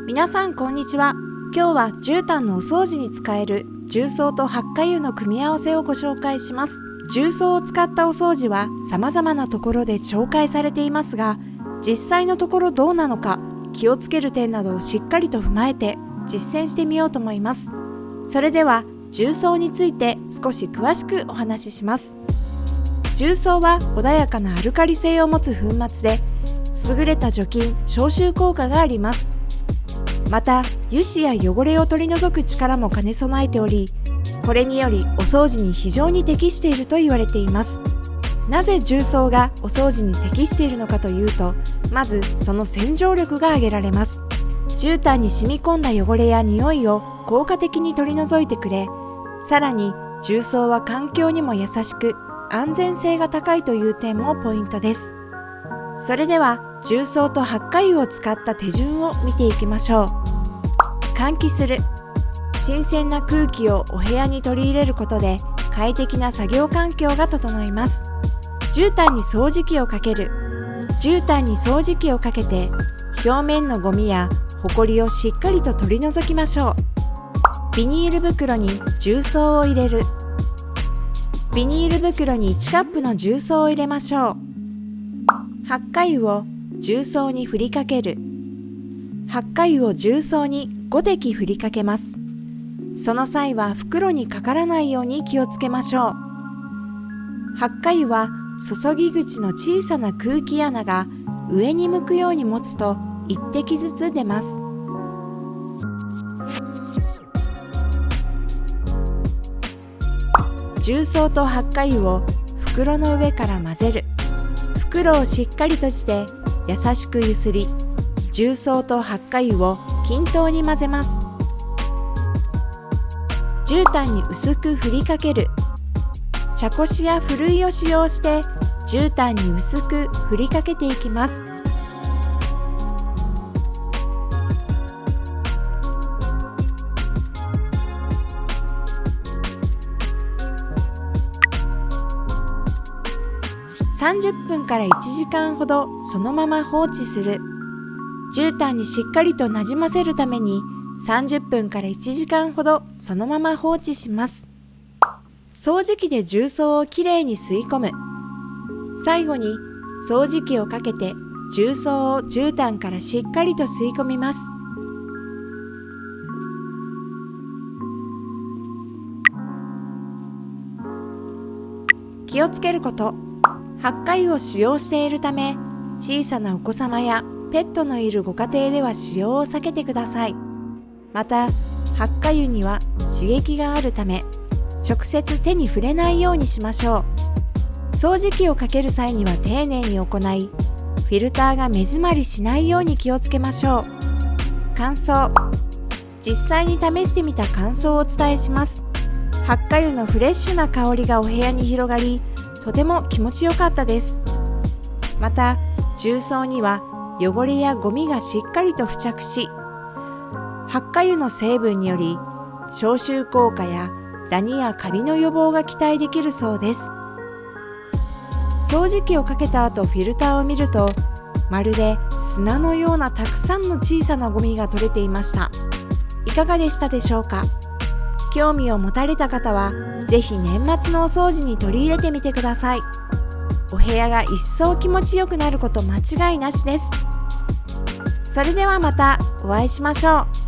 皆さんこんにちは。今日は絨毯のお掃除に使える重曹とハッカ油の組み合わせをご紹介します。重曹を使ったお掃除は様々なところで紹介されていますが、実際のところどうなのか、気をつける点などをしっかりと踏まえて実践してみようと思います。それでは重曹について少し詳しくお話しします。重曹は穏やかなアルカリ性を持つ粉末で、優れた除菌・消臭効果があります。また、油脂や汚れを取り除く力も兼ね備えており、これによりお掃除に非常に適していると言われています。なぜ重曹がお掃除に適しているのかというと、まずその洗浄力が挙げられます。絨毯に染み込んだ汚れや匂いを効果的に取り除いてくれ、さらに重曹は環境にも優しく安全性が高いという点もポイントです。それでは重曹とハッカ油を使った手順を見ていきましょう。換気する。新鮮な空気をお部屋に取り入れることで快適な作業環境が整います。絨毯に掃除機をかける。絨毯に掃除機をかけて表面のゴミやホコリをしっかりと取り除きましょう。ビニール袋に重曹を入れる。ビニール袋に1カップの重曹を入れましょう。ハッカ油を重曹に振りかける。ハッカ油を重曹に5滴振りかけます。その際は袋にかからないように気をつけましょう。ハッカ油は注ぎ口の小さな空気穴が上に向くように持つと1滴ずつ出ます。重曹とハッカ油を袋の上から混ぜる。袋をしっかり閉じて優しくゆすり、重曹とハッカ油を均等に混ぜます。絨毯に薄く振りかける。茶こしやふるいを使用して絨毯に薄く振りかけていきます。30分から1時間ほどそのまま放置する。絨毯にしっかりとなじませるために30分から1時間ほどそのまま放置します。掃除機で重曹をきれいに吸い込む。最後に掃除機をかけて重曹を絨毯からしっかりと吸い込みます。気をつけること。ハッカ油を使用しているため、小さなお子様やペットのいるご家庭では使用を避けてください。また、ハッカ油には刺激があるため、直接手に触れないようにしましょう。掃除機をかける際には丁寧に行い、フィルターが目詰まりしないように気をつけましょう。乾燥。実際に試してみた感想をお伝えします。ハッカ油のフレッシュな香りがお部屋に広がり、とても気持ちよかったです。また、重曹には汚れやゴミがしっかりと付着し、ハッカ油の成分により消臭効果やダニやカビの予防が期待できるそうです。掃除機をかけた後フィルターを見ると、まるで砂のようなたくさんの小さなゴミが取れていました。いかがでしたでしょうか？興味を持たれた方はぜひ年末のお掃除に取り入れてみてください。お部屋が一層気持ちよくなること間違いなしです。それではまたお会いしましょう。